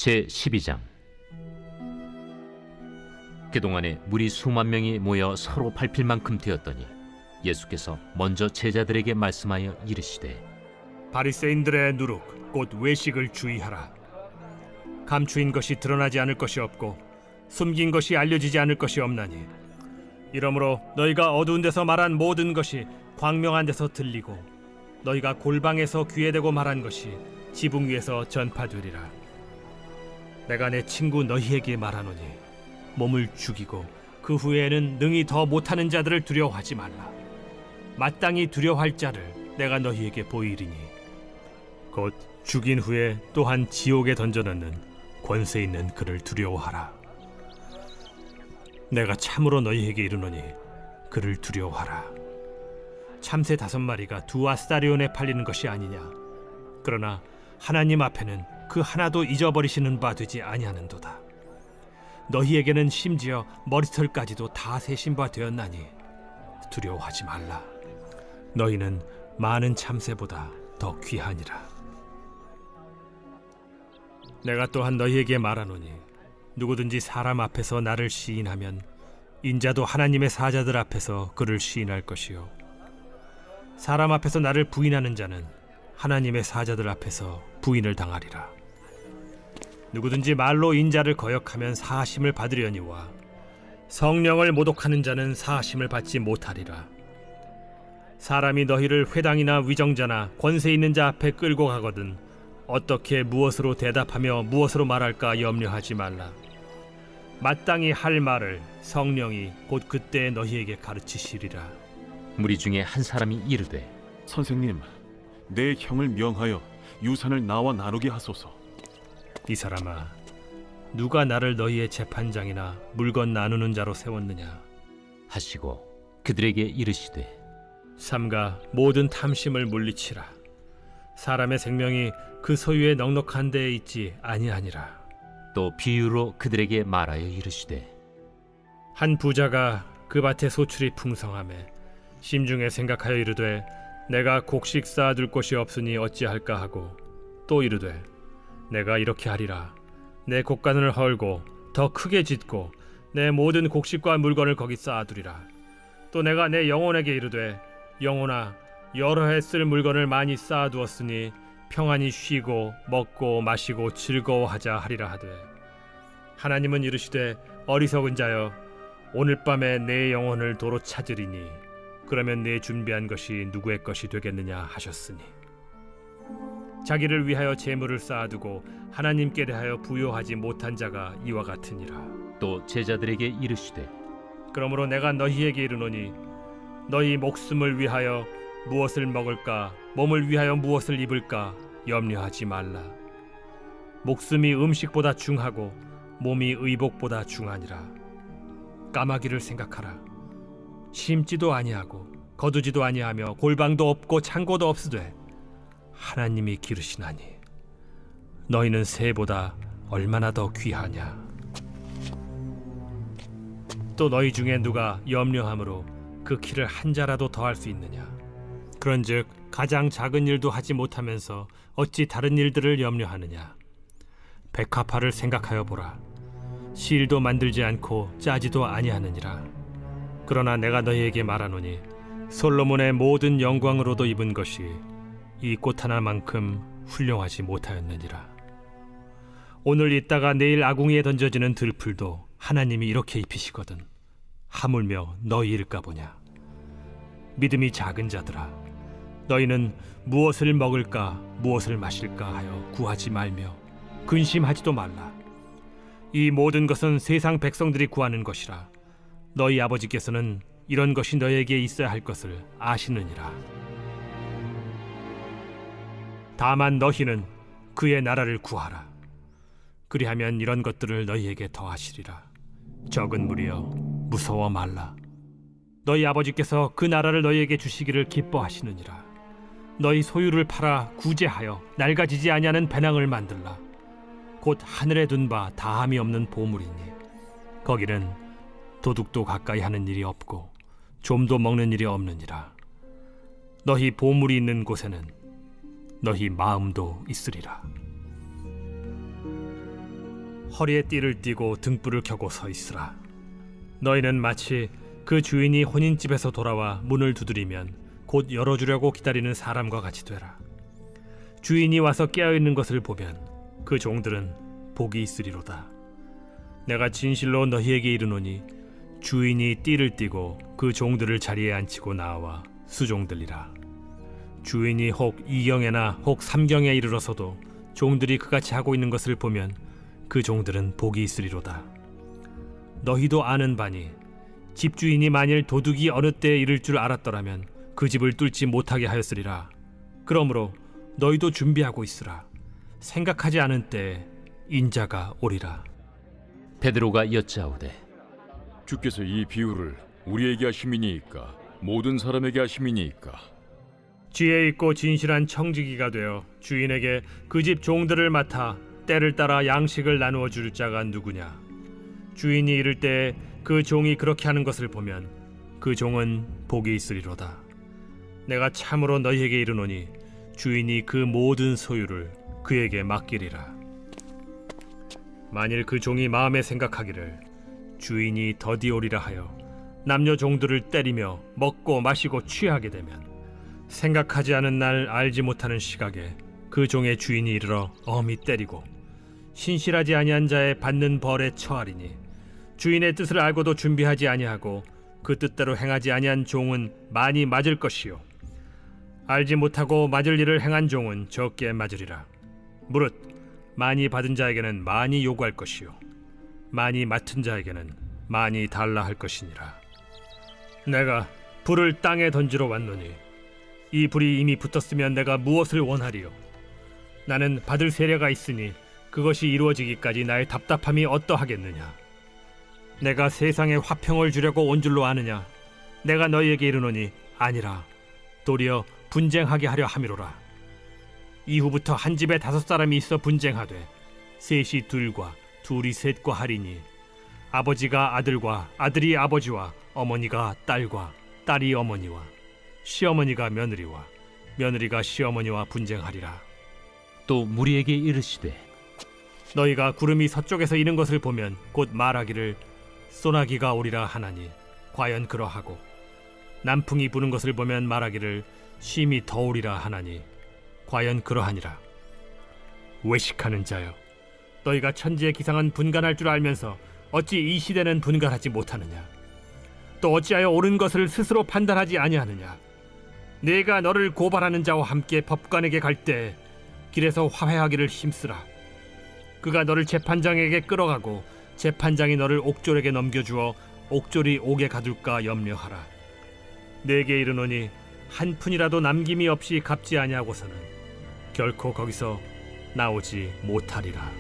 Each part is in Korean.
제12장. 그동안에 무리 수만 명이 모여 서로 밟힐 만큼 되었더니 예수께서 먼저 제자들에게 말씀하여 이르시되, 바리새인들의 누룩 곧 외식을 주의하라. 감추인 것이 드러나지 않을 것이 없고 숨긴 것이 알려지지 않을 것이 없나니, 이러므로 너희가 어두운 데서 말한 모든 것이 광명한 데서 들리고 너희가 골방에서 귀에 대고 말한 것이 지붕 위에서 전파되리라. 내가 내 친구 너희에게 말하노니 몸을 죽이고 그 후에는 능히 더 못하는 자들을 두려워하지 말라. 마땅히 두려워할 자를 내가 너희에게 보이리니 곧 죽인 후에 또한 지옥에 던져넣는 권세 있는 그를 두려워하라. 내가 참으로 너희에게 이르노니 그를 두려워하라. 참새 5마리가 2아스타리온에 팔리는 것이 아니냐. 그러나 하나님 앞에는 그 하나도 잊어버리시는 바 되지 아니하는도다. 너희에게는 심지어 머리털까지도 다 세신 바 되었나니 두려워하지 말라. 너희는 많은 참새보다 더 귀하니라. 내가 또한 너희에게 말하노니 누구든지 사람 앞에서 나를 시인하면 인자도 하나님의 사자들 앞에서 그를 시인할 것이요, 사람 앞에서 나를 부인하는 자는 하나님의 사자들 앞에서 부인을 당하리라. 누구든지 말로 인자를 거역하면 사하심을 받으려니와 성령을 모독하는 자는 사하심을 받지 못하리라. 사람이 너희를 회당이나 위정자나 권세 있는 자 앞에 끌고 가거든 어떻게 무엇으로 대답하며 무엇으로 말할까 염려하지 말라. 마땅히 할 말을 성령이 곧 그때 너희에게 가르치시리라. 무리 중에 한 사람이 이르되, 선생님, 내 형을 명하여 유산을 나와 나누게 하소서. 이 사람아, 누가 나를 너희의 재판장이나 물건 나누는 자로 세웠느냐 하시고 그들에게 이르시되, 삼가 모든 탐심을 물리치라. 사람의 생명이 그 소유의 넉넉한 데에 있지 아니하니라. 또 비유로 그들에게 말하여 이르시되, 한 부자가 그 밭에 소출이 풍성하매 심중에 생각하여 이르되 내가 곡식 쌓아둘 곳이 없으니 어찌할까 하고, 또 이르되 내가 이렇게 하리라. 내 곡간을 헐고 더 크게 짓고 내 모든 곡식과 물건을 거기 쌓아두리라. 또 내가 내 영혼에게 이르되 영혼아, 여러 해 쓸 물건을 많이 쌓아두었으니 평안히 쉬고 먹고 마시고 즐거워하자 하리라 하되, 하나님은 이르시되 어리석은 자여, 오늘 밤에 내 영혼을 도로 찾으리니 그러면 내 준비한 것이 누구의 것이 되겠느냐 하셨으니, 자기를 위하여 재물을 쌓아두고 하나님께 대하여 부요하지 못한 자가 이와 같으니라. 또 제자들에게 이르시되, 그러므로 내가 너희에게 이르노니 너희 목숨을 위하여 무엇을 먹을까, 몸을 위하여 무엇을 입을까 염려하지 말라. 목숨이 음식보다 중하고 몸이 의복보다 중하니라. 까마귀를 생각하라. 심지도 아니하고 거두지도 아니하며 골방도 없고 창고도 없으되 하나님이 기르시나니 너희는 새보다 얼마나 더 귀하냐. 또 너희 중에 누가 염려함으로 그 키를 한 자라도 더할 수 있느냐. 그런즉 가장 작은 일도 하지 못하면서 어찌 다른 일들을 염려하느냐. 백합화를 생각하여 보라. 실도 만들지 않고 짜지도 아니하느니라. 그러나 내가 너희에게 말하노니 솔로몬의 모든 영광으로도 입은 것이 이 꽃 하나만큼 훌륭하지 못하였느니라. 오늘 있다가 내일 아궁이에 던져지는 들풀도 하나님이 이렇게 입히시거든 하물며 너희일까 보냐. 믿음이 작은 자들아, 너희는 무엇을 먹을까 무엇을 마실까 하여 구하지 말며 근심하지도 말라. 이 모든 것은 세상 백성들이 구하는 것이라. 너희 아버지께서는 이런 것이 너희에게 있어야 할 것을 아시느니라. 다만 너희는 그의 나라를 구하라. 그리하면 이런 것들을 너희에게 더하시리라. 적은 무리여, 무서워 말라. 너희 아버지께서 그 나라를 너희에게 주시기를 기뻐하시느니라. 너희 소유를 팔아 구제하여 낡아지지 아니하는 배낭을 만들라. 곧 하늘에 둔 바 다함이 없는 보물이니 거기는 도둑도 가까이 하는 일이 없고 좀도 먹는 일이 없느니라. 너희 보물이 있는 곳에는 너희 마음도 있으리라. 허리에 띠를 띠고 등불을 켜고 서 있으라. 너희는 마치 그 주인이 혼인집에서 돌아와 문을 두드리면 곧 열어주려고 기다리는 사람과 같이 되라. 주인이 와서 깨어있는 것을 보면 그 종들은 복이 있으리로다. 내가 진실로 너희에게 이르노니 주인이 띠를 띠고 그 종들을 자리에 앉히고 나와 수종들리라. 주인이 혹 2경에나 혹 3경에 이르러서도 종들이 그같이 하고 있는 것을 보면 그 종들은 복이 있으리로다. 너희도 아는 바니 집주인이 만일 도둑이 어느 때에 이를 줄 알았더라면 그 집을 뚫지 못하게 하였으리라. 그러므로 너희도 준비하고 있으라. 생각하지 않은 때에 인자가 오리라. 베드로가 여짜오되 주께서 이 비유를 우리에게 하심이니이까 모든 사람에게 하심이니이까? 지혜 있고 진실한 청지기가 되어 주인에게 그 집 종들을 맡아 때를 따라 양식을 나누어 줄 자가 누구냐? 주인이 이를 때에 그 종이 그렇게 하는 것을 보면 그 종은 복이 있으리로다. 내가 참으로 너희에게 이르노니 주인이 그 모든 소유를 그에게 맡기리라. 만일 그 종이 마음에 생각하기를 주인이 더디 오리라 하여 남녀 종들을 때리며 먹고 마시고 취하게 되면 생각하지 않은 날 알지 못하는 시각에 그 종의 주인이 이르러 엄히 때리고 신실하지 아니한 자의 받는 벌에 처하리니 주인의 뜻을 알고도 준비하지 아니하고 그 뜻대로 행하지 아니한 종은 많이 맞을 것이요 알지 못하고 맞을 일을 행한 종은 적게 맞으리라. 무릇 많이 받은 자에게는 많이 요구할 것이요 많이 맡은 자에게는 많이 달라 할 것이니라. 내가 불을 땅에 던지러 왔노니 이 불이 이미 붙었으면 내가 무엇을 원하리요? 나는 받을 세례가 있으니 그것이 이루어지기까지 나의 답답함이 어떠하겠느냐? 내가 세상에 화평을 주려고 온 줄로 아느냐? 내가 너희에게 이르노니 아니라 도리어 분쟁하게 하려 함이로라. 이후부터 한 집에 5사람이 있어 분쟁하되 셋이 둘과 둘이 셋과 하리니 아버지가 아들과 아들이 아버지와 어머니가 딸과 딸이 어머니와 시어머니가 며느리와 며느리가 시어머니와 분쟁하리라. 또 무리에게 이르시되 너희가 구름이 서쪽에서 이는 것을 보면 곧 말하기를 소나기가 오리라 하나니 과연 그러하고 남풍이 부는 것을 보면 말하기를 쉼이 더우리라 하나니 과연 그러하니라. 외식하는 자여, 너희가 천지의 기상은 분간할 줄 알면서 어찌 이 시대는 분간하지 못하느냐? 또 어찌하여 옳은 것을 스스로 판단하지 아니하느냐? 내가 너를 고발하는 자와 함께 법관에게 갈 때 길에서 화해하기를 힘쓰라. 그가 너를 재판장에게 끌어가고 재판장이 너를 옥졸에게 넘겨주어 옥졸이 옥에 가둘까 염려하라. 내게 이르노니 한 푼이라도 남김이 없이 갚지 아니하고서는 결코 거기서 나오지 못하리라.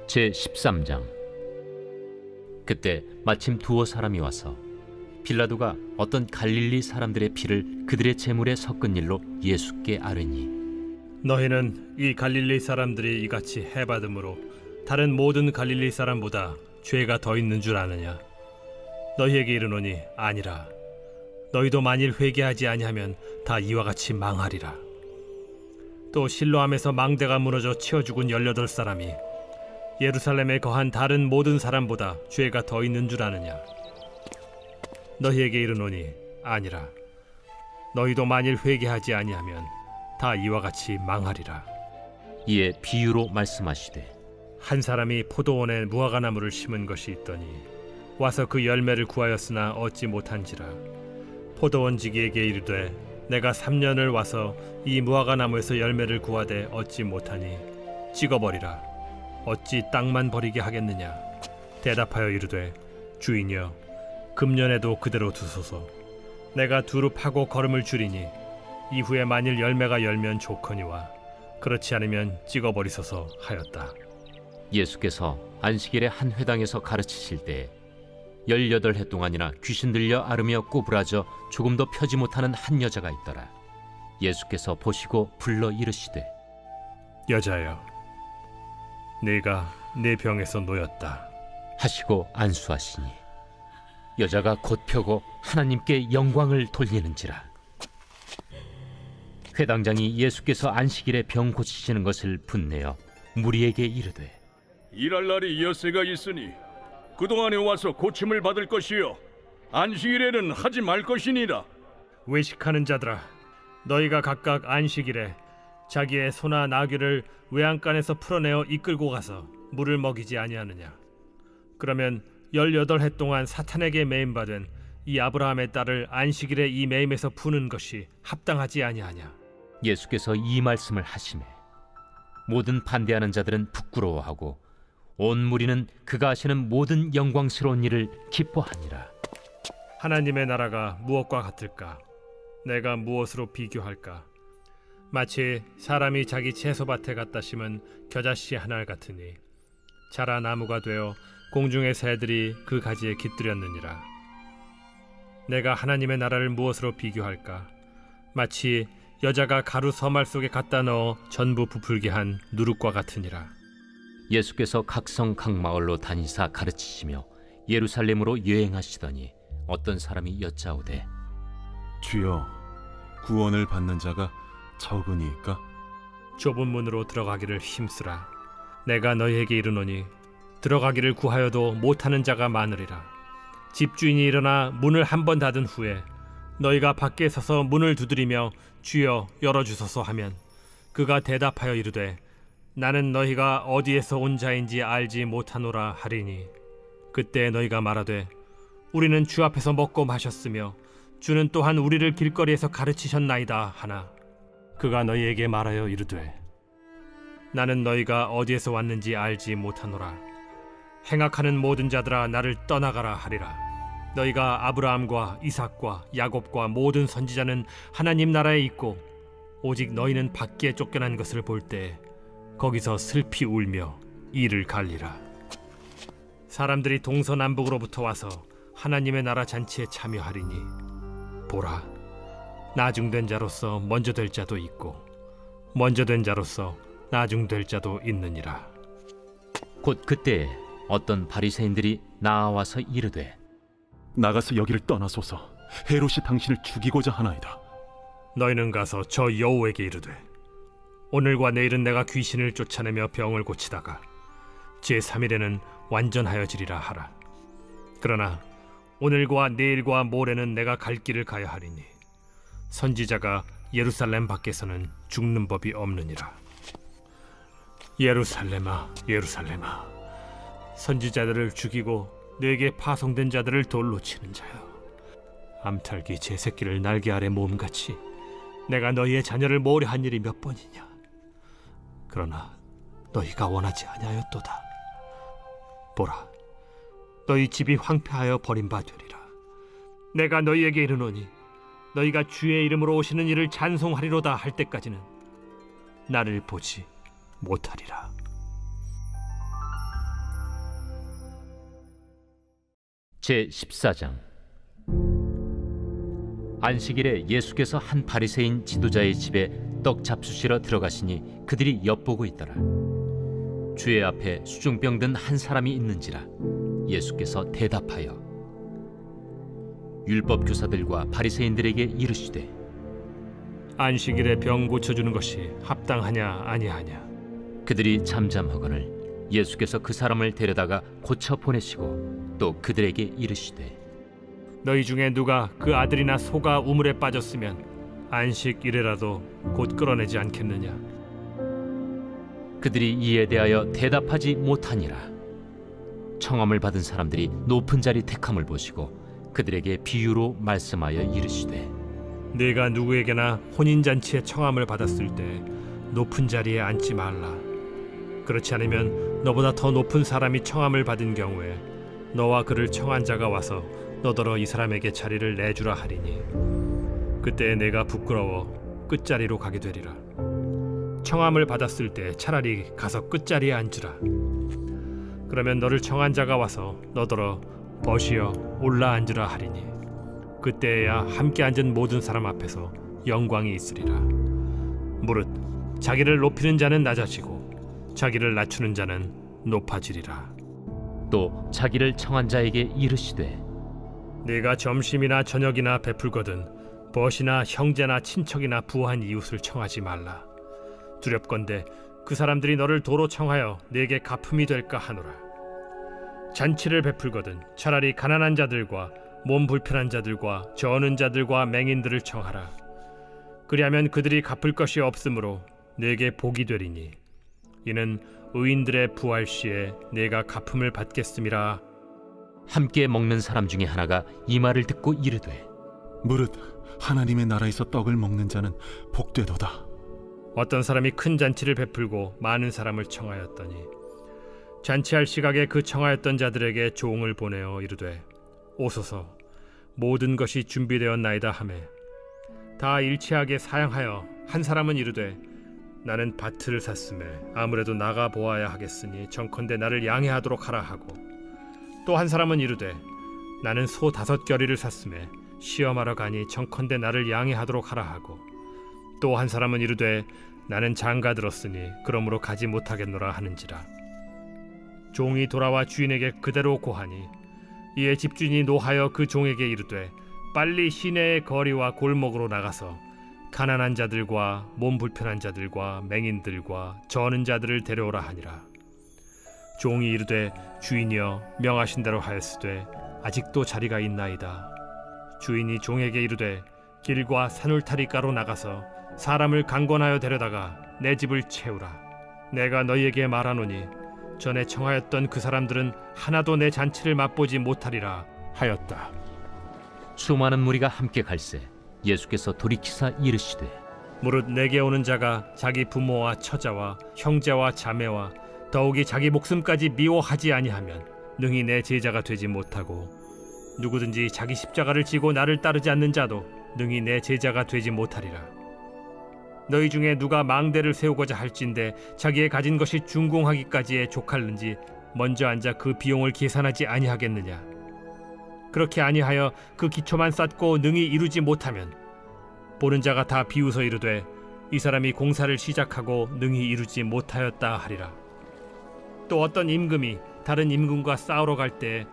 제13장. 그때 마침 두어 사람이 와서 빌라도가 어떤 갈릴리 사람들의 피를 그들의 제물에 섞은 일로 예수께 아뢰니 너희는 이 갈릴리 사람들이 이같이 해받음으로 다른 모든 갈릴리 사람보다 죄가 더 있는 줄 아느냐? 너희에게 이르노니 아니라. 너희도 만일 회개하지 아니하면 다 이와 같이 망하리라. 또 실로암에서 망대가 무너져 치어 죽은 18사람이 예루살렘에 거한 다른 모든 사람보다 죄가 더 있는 줄 아느냐? 너희에게 이르노니 아니라. 너희도 만일 회개하지 아니하면 다 이와 같이 망하리라. 이에 비유로 말씀하시되 한 사람이 포도원에 무화과나무를 심은 것이 있더니 와서 그 열매를 구하였으나 얻지 못한지라. 포도원지기에게 이르되 내가 3년을 와서 이 무화과나무에서 열매를 구하되 얻지 못하니 찍어버리라. 어찌 땅만 버리게 하겠느냐? 대답하여 이르되 주인이여 금년에도 그대로 두소서. 내가 두루 파고 거름을 줄이니 이후에 만일 열매가 열면 좋거니와 그렇지 않으면 찍어버리소서 하였다. 예수께서 안식일에 한 회당에서 가르치실 때에 18해 동안이나 귀신 들려 앓으며 꼬부라져 조금도 펴지 못하는 한 여자가 있더라. 예수께서 보시고 불러 이르시되 여자여, 네가 내 병에서 놓였다 하시고 안수하시니 여자가 곧 펴고 하나님께 영광을 돌리는지라. 회당장이 예수께서 안식일에 병 고치시는 것을 분내어 무리에게 이르되 일할 날이 엿새가 있으니 그동안에 와서 고침을 받을 것이요 안식일에는 하지 말 것이니라. 외식하는 자들아, 너희가 각각 안식일에 자기의 소나 나귀를 외양간에서 풀어내어 이끌고 가서 물을 먹이지 아니하느냐? 그러면 18해 동안 사탄에게 매임받은 이 아브라함의 딸을 안식일에 이 매임에서 푸는 것이 합당하지 아니하냐? 예수께서 이 말씀을 하시매 모든 반대하는 자들은 부끄러워하고 온 무리는 그가 하시는 모든 영광스러운 일을 기뻐하니라. 하나님의 나라가 무엇과 같을까? 내가 무엇으로 비교할까? 마치 사람이 자기 채소밭에 갖다 심은 겨자씨 하나 같으니 자라 나무가 되어 공중의 새들이 그 가지에 깃들였느니라. 내가 하나님의 나라를 무엇으로 비교할까? 마치 여자가 가루 서말 속에 갖다 넣어 전부 부풀게 한 누룩과 같으니라. 예수께서 각성 각 마을로 다니사 가르치시며 예루살렘으로 여행하시더니 어떤 사람이 여짜오되 주여, 구원을 받는 자가 적으니까? 좁은 문으로 들어가기를 힘쓰라. 내가 너희에게 이르노니 들어가기를 구하여도 못하는 자가 많으리라. 집주인이 일어나 문을 한 번 닫은 후에 너희가 밖에 서서 문을 두드리며 주여 열어주소서 하면 그가 대답하여 이르되 나는 너희가 어디에서 온 자인지 알지 못하노라 하리니 그때 너희가 말하되 우리는 주 앞에서 먹고 마셨으며 주는 또한 우리를 길거리에서 가르치셨나이다 하나 그가 너희에게 말하여 이르되 나는 너희가 어디에서 왔는지 알지 못하노라. 행악하는 모든 자들아 나를 떠나가라 하리라. 너희가 아브라함과 이삭과 야곱과 모든 선지자는 하나님 나라에 있고 오직 너희는 밖에 쫓겨난 것을 볼 때 거기서 슬피 울며 이를 갈리라. 사람들이 동서남북으로부터 와서 하나님의 나라 잔치에 참여하리니 보라, 나중된 자로서 먼저 될 자도 있고 먼저 된 자로서 나중될 자도 있느니라. 곧 그때에 어떤 바리새인들이 나와서 이르되 나가서 여기를 떠나소서. 헤롯이 당신을 죽이고자 하나이다. 너희는 가서 저 여호에게 이르되 오늘과 내일은 내가 귀신을 쫓아내며 병을 고치다가 제3일에는 완전하여지리라 하라. 그러나 오늘과 내일과 모레는 내가 갈 길을 가야 하리니 선지자가 예루살렘 밖에서는 죽는 법이 없느니라. 예루살렘아, 예루살렘아, 선지자들을 죽이고 내게 파송된 자들을 돌로 치는 자여, 암탉이 제 새끼를 날개 아래 모음같이 내가 너희의 자녀를 모려한 일이 몇 번이냐? 그러나 너희가 원하지 아니하였도다. 보라, 너희 집이 황폐하여 버림받으리라. 내가 너희에게 이르노니 너희가 주의 이름으로 오시는 이를 찬송하리로다 할 때까지는 나를 보지 못하리라. 제14장. 안식일에 예수께서 한 바리새인 지도자의 집에 떡 잡수시러 들어가시니 그들이 엿보고 있더라. 주의 앞에 수중병 든 한 사람이 있는지라. 예수께서 대답하여 율법 교사들과 바리새인들에게 이르시되 안식일에 병 고쳐주는 것이 합당하냐 아니하냐? 그들이 잠잠하거늘 예수께서 그 사람을 데려다가 고쳐 보내시고 또 그들에게 이르시되 너희 중에 누가 그 아들이나 소가 우물에 빠졌으면 안식일에라도 곧 끌어내지 않겠느냐? 그들이 이에 대하여 대답하지 못하니라. 청함을 받은 사람들이 높은 자리 택함을 보시고 그들에게 비유로 말씀하여 이르시되 네가 누구에게나 혼인잔치에 청함을 받았을 때 높은 자리에 앉지 말라. 그렇지 않으면 너보다 더 높은 사람이 청함을 받은 경우에 너와 그를 청한 자가 와서 너더러 이 사람에게 자리를 내주라 하리니 그때 내가 부끄러워 끝자리로 가게 되리라. 청함을 받았을 때 차라리 가서 끝자리에 앉으라. 그러면 너를 청한 자가 와서 너더러 벗이여 올라 앉으라 하리니 그때야 함께 앉은 모든 사람 앞에서 영광이 있으리라. 무릇 자기를 높이는 자는 낮아지고 자기를 낮추는 자는 높아지리라. 또 자기를 청한 자에게 이르시되 네가 점심이나 저녁이나 베풀거든 벗이나 형제나 친척이나 부한 이웃을 청하지 말라. 두렵건대 그 사람들이 너를 도로 청하여 내게 갚음이 될까 하노라. 잔치를 베풀거든 차라리 가난한 자들과 몸 불편한 자들과 저는 자들과 맹인들을 청하라. 그리하면 그들이 갚을 것이 없으므로 내게 복이 되리니 이는 의인들의 부활 시에 내가 갚음을 받겠음이라. 함께 먹는 사람 중에 하나가 이 말을 듣고 이르되 무릇 하나님의 나라에서 떡을 먹는 자는 복되도다. 어떤 사람이 큰 잔치를 베풀고 많은 사람을 청하였더니 잔치할 시각에 그 청하였던 자들에게 종을 보내어 이르되 오소서 모든 것이 준비되었나이다 하매 다 일치하게 사양하여 한 사람은 이르되 나는 밭을 샀음에 아무래도 나가 보아야 하겠으니 정컨대 나를 양해하도록 하라 하고 또 한 사람은 이르되 나는 소 5겨리를 샀음에 시험하러 가니 정컨대 나를 양해하도록 하라 하고 또 한 사람은 이르되 나는 장가 들었으니 그러므로 가지 못하겠노라 하는지라. 종이 돌아와 주인에게 그대로 고하니 이에 집주인이 노하여 그 종에게 이르되 빨리 시내의 거리와 골목으로 나가서 가난한 자들과 몸 불편한 자들과 맹인들과 저는 자들을 데려오라 하니라. 종이 이르되 주인이여 명하신 대로 하였으되 아직도 자리가 있나이다. 주인이 종에게 이르되 길과 산울타리가로 나가서 사람을 강권하여 데려다가 내 집을 채우라. 내가 너희에게 말하노니 전에 청하였던 그 사람들은 하나도 내 잔치를 맛보지 못하리라 하였다. 수많은 무리가 함께 갈새 예수께서 돌이키사 이르시되 무릇 내게 오는 자가 자기 부모와 처자와 형제와 자매와 더욱이 자기 목숨까지 미워하지 아니하면 능히 내 제자가 되지 못하고 누구든지 자기 십자가를 지고 나를 따르지 않는 자도 능히 내 제자가 되지 못하리라. 너희 중에 누가 망대를 세우고자 할진대 자기의 가진 것이 준공하기까지에 족할는지 먼저 앉아 그 비용을 계산하지 아니하겠느냐. 그렇게 아니하여 그 기초만 쌓고 능히 이루지 못하면 보는 자가 다 비웃어 이르되 이 사람이 공사를 시작하고 능히 이루지 못하였다 하리라. 또 어떤 임금이 다른 임금과 싸우러 갈 때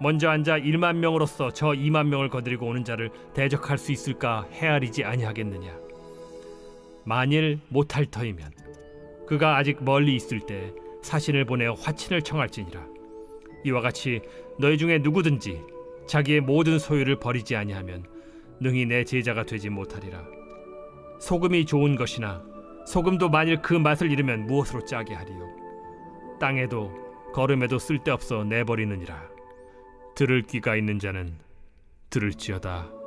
먼저 앉아 1만 명으로서 저 2만 명을 거느리고 오는 자를 대적할 수 있을까 헤아리지 아니하겠느냐. 만일 못할 터이면 그가 아직 멀리 있을 때 사신을 보내어 화친을 청할지니라. 이와 같이 너희 중에 누구든지 자기의 모든 소유를 버리지 아니하면 능히 내 제자가 되지 못하리라. 소금이 좋은 것이나 소금도 만일 그 맛을 잃으면 무엇으로 짜게 하리요. 땅에도 거름에도 쓸데없어 내버리느니라. 들을 귀가 있는 자는 들을지어다.